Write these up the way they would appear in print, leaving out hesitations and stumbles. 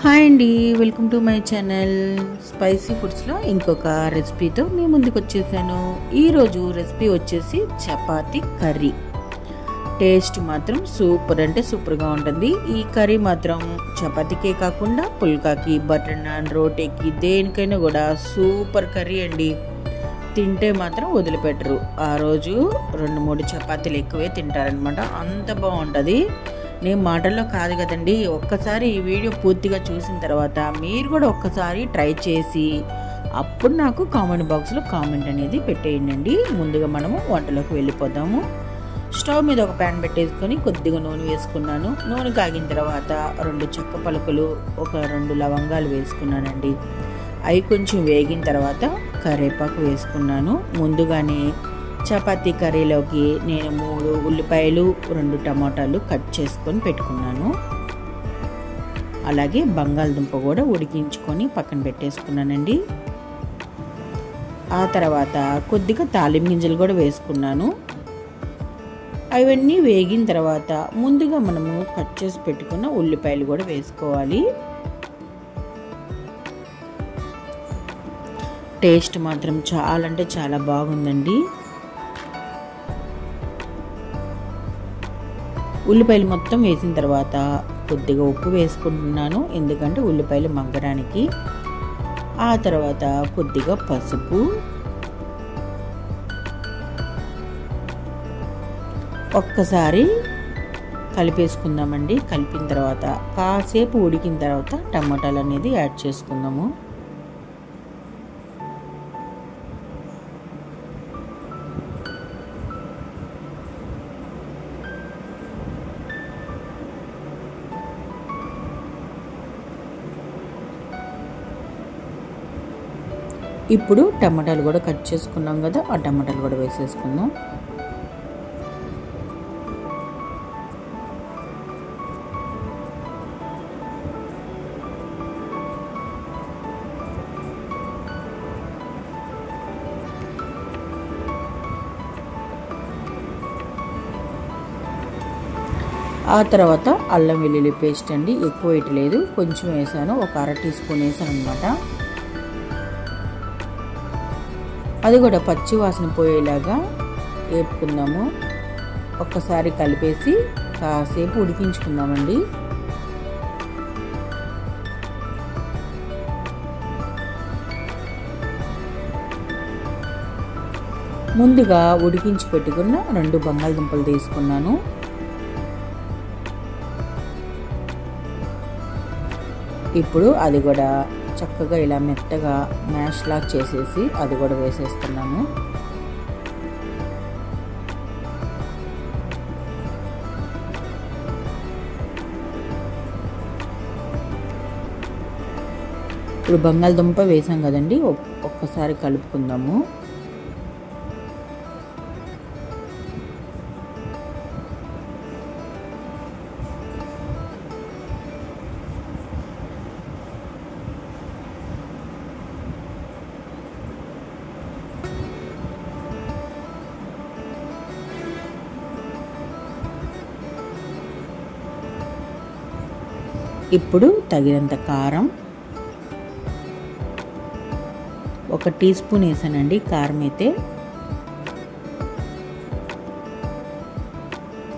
Hi అండి, welcome to my channel spicy ఫుడ్స్లో ఇంకొక రెసిపీతో మీ ముందుకు వచ్చేసాను. ఈరోజు రెసిపీ వచ్చేసి చపాతీ కర్రీ. టేస్ట్ మాత్రం సూపర్ అంటే సూపర్గా ఉంటుంది. ఈ కర్రీ మాత్రం చపాతీకే కాకుండా పుల్కాకి, బటర్ నాన్, రోటీకి దేనికైనా కూడా సూపర్ కర్రీ అండి. తింటే మాత్రం వదిలిపెట్టరు. ఆ రోజు 2-3 చపాతీలు ఎక్కువే తింటారనమాట, అంత బాగుంటుంది. నేను మాటల్లో కాదు కదండి, ఒక్కసారి ఈ వీడియో పూర్తిగా చూసిన తర్వాత మీరు కూడా ఒక్కసారి ట్రై చేసి అప్పుడు నాకు కామెంట్ బాక్స్లో కామెంట్ అనేది పెట్టేయండి. ముందుగా మనము వంటలోకి వెళ్ళిపోదాము. స్టవ్ మీద ఒక ప్యాన్ పెట్టేసుకొని కొద్దిగా నూనె వేసుకున్నాను. నూనె కాగిన తర్వాత 2 చెక్క పలుకులు, ఒక 2 లవంగాలు వేసుకున్నానండి. అవి కొంచెం వేగిన తర్వాత కరివేపాకు వేసుకున్నాను. ముందుగానే చపాతీ కర్రీలోకి నేను 3 ఉల్లిపాయలు, 2 టమాటాలు కట్ చేసుకొని పెట్టుకున్నాను. అలాగే బంగాళదుంప కూడా ఉడికించుకొని పక్కన పెట్టేసుకున్నానండి. ఆ తర్వాత కొద్దిగా తాలింపు గింజలు కూడా వేసుకున్నాను. అవన్నీ వేగిన తర్వాత ముందుగా మనము కట్ చేసి పెట్టుకున్న ఉల్లిపాయలు కూడా వేసుకోవాలి. టేస్ట్ మాత్రం చాలా అంటే చాలా బాగుందండి. ఉల్లిపాయలు మొత్తం వేసిన తర్వాత కొద్దిగా ఉప్పు వేసుకుంటున్నాను, ఎందుకంటే ఉల్లిపాయలు మగ్గడానికి. ఆ తర్వాత కొద్దిగా పసుపు, ఒక్కసారి కలిపేసుకుందామండి. కలిపిన తర్వాత కాసేపు ఉడికిన తర్వాత టమాటాలు అనేది యాడ్ చేసుకుందాము. ఇప్పుడు టమాటాలు కూడా కట్ చేసుకున్నాం కదా, ఆ టమాటాలు కూడా వేసేసుకుందాం. ఆ తర్వాత అల్లం వెల్లుల్లి పేస్ట్ అండి, ఎక్కువ వేయట్లేదు, కొంచెం వేసాను, ఒక 1/2 టీ స్పూన్ వేసాను అనమాట. అది కూడా పచ్చి వాసన పోయేలాగా వేపుకుందాము. ఒక్కసారి కలిపేసి కాసేపు ఉడికించుకుందామండి. ముందుగా ఉడికించి పెట్టుకున్న 2 బంగాళదుంపలు తీసుకున్నాను. ఇప్పుడు అది కూడా చక్కగా ఇలా మెత్తగా మ్యాష్ లాగా చేసేసి అది కూడా వేసేస్తున్నాను. ఇప్పుడు బంగాళదుంప వేసాం కదండి, ఒక్కసారి కలుపుకుందాము. ఇప్పుడు తగినంత కారం, 1 టీ స్పూన్ వేసానండి కారం అయితే.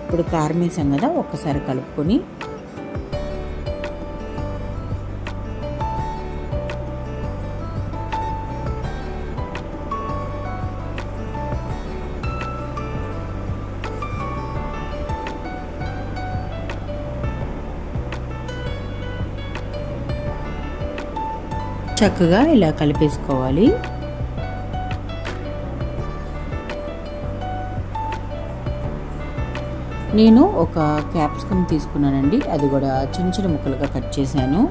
ఇప్పుడు కారం వేసాం కదా, ఒక్కసారి కలుపుకొని చక్కగా ఇలా కలిపేసుకోవాలి. నేను ఒక క్యాప్సికమ్ తీసుకున్నానండి, అది కూడా చిన్న చిన్న ముక్కలుగా కట్ చేశాను.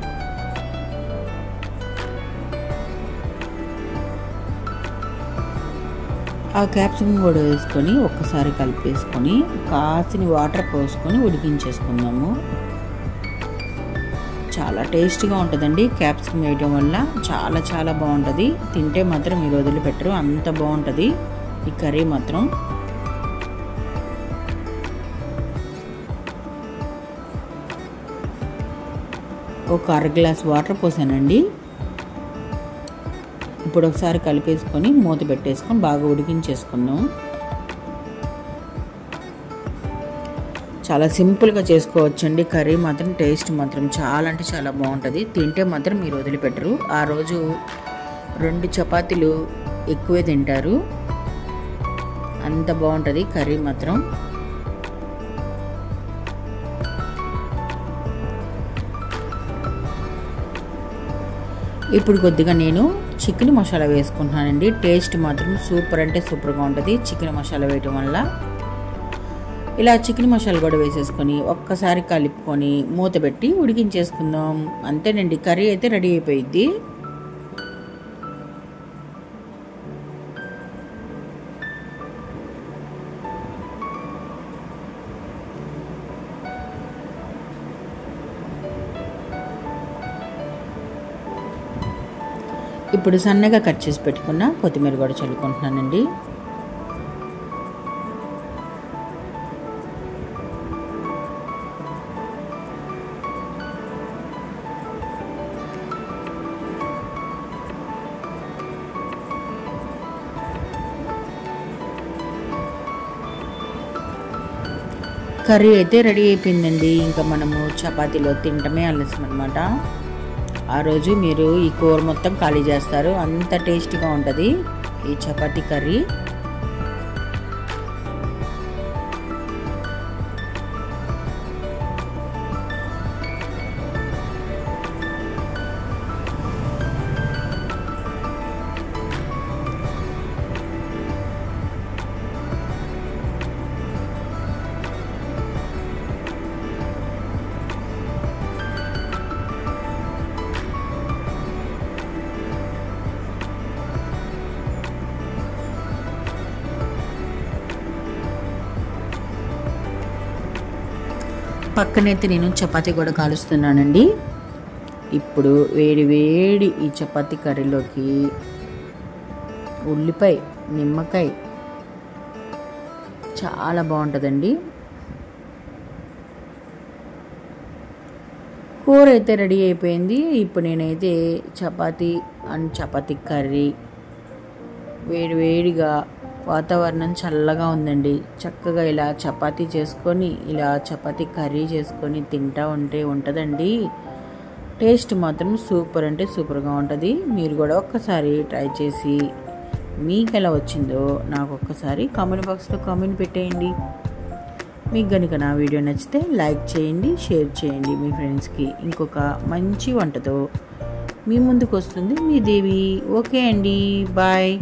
ఆ క్యాప్సికమ్ కూడా వేసుకొని ఒక్కసారి కలిపేసుకొని కాసిని వాటర్ పోసుకొని ఉడికించేసుకుందాము. చాలా టేస్టీగా ఉంటుందండి. క్యాప్సికమ్ వేయడం వల్ల చాలా చాలా బాగుంటుంది. తింటే మాత్రం మీరు వదిలిపెట్టరు, అంత బాగుంటుంది ఈ కర్రీ మాత్రం. ఒక అర గ్లాస్ వాటర్ పోసానండి. ఇప్పుడు ఒకసారి కలిపేసుకొని మూత పెట్టేసుకొని బాగా ఉడికించేసుకుందాం. చాలా సింపుల్గా చేసుకోవచ్చండి. కర్రీ మాత్రం టేస్ట్ మాత్రం చాలా అంటే చాలా బాగుంటుంది. తింటే మాత్రం మీరు వదిలిపెట్టరు. ఆ రోజు 2 చపాతీలు ఎక్కువే తింటారు, అంత బాగుంటుంది కర్రీ మాత్రం. ఇప్పుడు కొద్దిగా నేను చికెన్ మసాలా వేసుకుంటున్నానండి. టేస్ట్ మాత్రం సూపర్ అంటే సూపర్గా ఉంటుంది చికెన్ మసాలా వేయటం వల్ల. ఇలా చికెన్ మసాలా కూడా వేసేసుకొని ఒక్కసారి కలుపుకొని మూత పెట్టి ఉడికించేసుకుందాం. అంతేనండి, కర్రీ అయితే రెడీ అయిపోయిద్ది. ఇప్పుడు సన్నగా కట్ చేసి పెట్టుకున్న కొత్తిమీర కూడా చల్లుకుంటున్నానండి. కర్రీ అయితే రెడీ అయిపోయిందండి. ఇంకా మనము చపాతీలో తినటమే ఆలస్యం అనమాట. ఆ రోజు మీరు ఈ కూర మొత్తం ఖాళీ చేస్తారు, అంత టేస్టీగా ఉంటుంది ఈ చపాతీ కర్రీ. పక్కనైతే నేను చపాతీ కూడా కాలుస్తున్నానండి. ఇప్పుడు వేడి వేడి ఈ చపాతీ కర్రీలోకి ఉల్లిపాయ, నిమ్మకాయ చాలా బాగుంటుందండి. కూర అయితే రెడీ అయిపోయింది. ఇప్పుడు నేనైతే చపాతీ అండ్ చపాతీ కర్రీ వేడి వేడిగా, వాతావరణం చల్లగా ఉందండి, చక్కగా ఇలా చపాతీ చేసుకొని ఇలా చపాతీ కర్రీ చేసుకొని తింటా ఉంటే ఉంటుందండి. టేస్ట్ మాత్రం సూపర్ అంటే సూపర్గా ఉంటుంది. మీరు కూడా ఒక్కసారి ట్రై చేసి మీకు ఎలా వచ్చిందో నాకు ఒక్కసారి కామెంట్ బాక్స్లో కామెంట్ పెట్టేయండి. మీకు కనుక నా వీడియో నచ్చితే లైక్ చేయండి, షేర్ చేయండి మీ ఫ్రెండ్స్కి. ఇంకొక మంచి వంటతో మీ ముందుకు వస్తుంది మీ దేవి. ఓకే అండి, బాయ్.